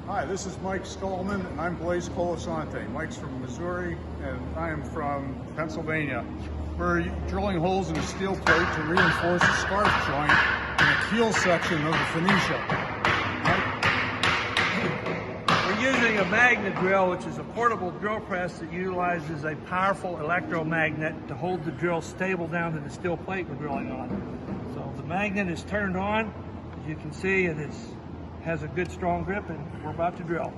Hi, this is Mike Stahlman, and I'm Blaise Colasante. Mike's from Missouri, and I am from Pennsylvania. We're drilling holes in a steel plate to reinforce a scarf joint in the keel section of the Phoenicia. We're using a magnet drill, which is a portable drill press that utilizes a powerful electromagnet to hold the drill stable down to the steel plate we're drilling on. So the magnet is turned on. As you can see, it has a good strong grip, and we're about to drill.